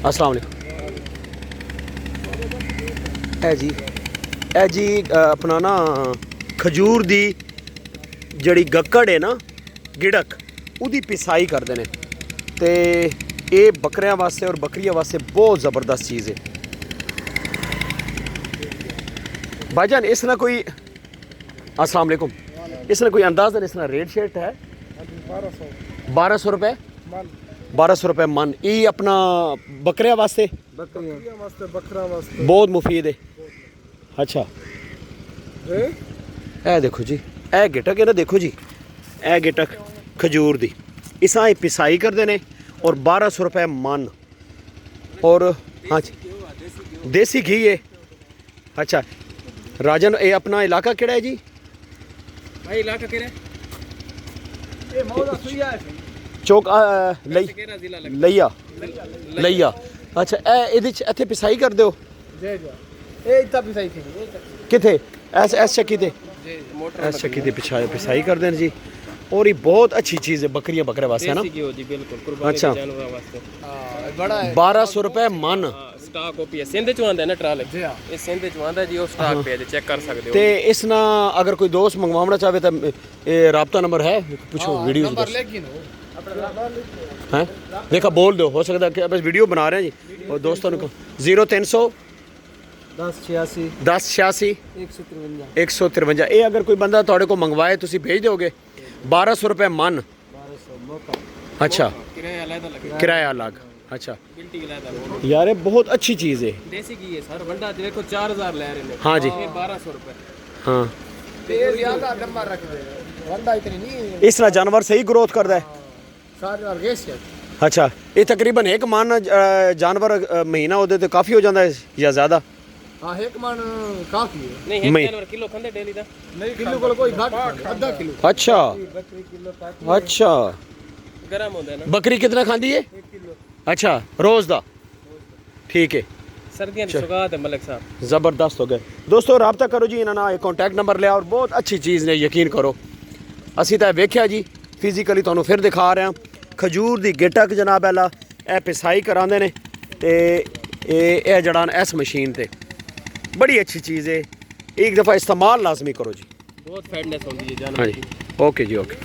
अस्सलाम वालेकुम। ਇਹ ਜੀ ਆਪਣਾ ਨਾ ਖਜੂਰ ਦੀ ਜਿਹੜੀ ਗੱਕੜ ਹੈ ਨਾ ਗਿੜਕ ਉਹਦੀ ਪਿਸਾਈ ਕਰਦੇ ਨੇ ਤੇ ਇਹ ਬੱਕਰਿਆਂ ਵਾਸਤੇ ਔਰ ਬੱਕਰੀਆਂ ਵਾਸਤੇ ਬਹੁਤ ਜ਼ਬਰਦਸਤ ਚੀਜ਼ ਹੈ भाईजान। इसना कोई अस्सलाम वालेकुम, इसना कोई अंदाज़ा इसना रेट शेट है? 1200 रुपये 1200 रुपये मन। ये अपना बकरिया वास्ते बकरा वास्ते बहुत मुफीद है। अच्छा ए देखो जी, ए गिटक है ना, देखो जी ए गिटक खजूर दी इसा पिसाई करते हैं और 1200 रुपये मन। और हाँ जी देसी घी है। अच्छा राजन, ये अपना इलाका केड़ा है जी? भाई इलाका केड़ा है? ये मौदा सुइया है चौक लइया लइया। अच्छा ए इत्थे पिसाई कर दो जी जी। ए इतना पिसाई थी किथे एस चक्की ते एस चक्की ते पिसाई कर देन जी। और ये बहुत अच्छी चीज़ है बकरियां बकरे वास्ते है ना जी, बिल्कुल कुर्बानी अच्छा के जानवरों वास्ते। हां बड़ा है 1200 रुपए मन। स्टॉक ओपी है सिंध चों आंदा है ना ट्राले जी। हां ये सिंध चों आंदा जी, वो स्टॉक पे है, चेक कर सकते हो। ते इस ना अगर कोई दोस्त मंगवाना चाहे तो ये राब्ता नंबर है, पूछो वीडियो नंबर लेकिन हैं देखा बोल दो, हो सकता है कि बस वीडियो बना रहे हैं जी और दोस्तों को 0300 1086 1086 153 153। ये अगर कोई बंदा थोड़े को मंगवाए तुसी भेज दोगे 1200 रुपये मन। 1200 मौका। अच्छा किराया अलग लगेगा, किराया अलग। अच्छा बिल्टी अलग यार ये बहुत अच्छी चीज़ है। देसी घी है सर, वंडा देखो 4000 ले रहे हैं। हाँ जी। ये 1200 रुपए। हाँ ये ज्यादा नंबर रख दे, वंडा इतनी नहीं। इस तरह जानवर सही ग्रोथ करता है। सारे और गेस है। अच्छा ये तकरीबन एक मन जानवर महीना होते तो काफ़ी हो जाता है या ज़्यादा? हां एक मन काफी है। नहीं एक जानवर किलो खंदे डेली दा नहीं, किलो को कोई घाट आधा किलो। अच्छा अच्छा गरम होता है ना। बकरी कितना खाती है? 1 किलो। अच्छा रोज़ दा, ठीक है। सर्दियां की सुगात है मलिक साहब, ज़बरदस्त हो गए दोस्तों। रब्ता करो जी इन्होंने एक कॉन्टैक्ट नंबर लिया और बहुत अच्छी चीज़ ने, यकीन करो असी तो वेख्या जी फिजिकली तुहानू फिर दिखा रहे हैं। खजूर दी गिटक जनाब एला ए पिसाई करांदे ने ते ए जड़ा इस मशीन ते बड़ी अच्छी चीज़ है। एक दफ़ा इस्तेमाल लाजमी करो जी। बहुत फैटनेस होती है जानवर हाँ की। जी ओके जी ओके।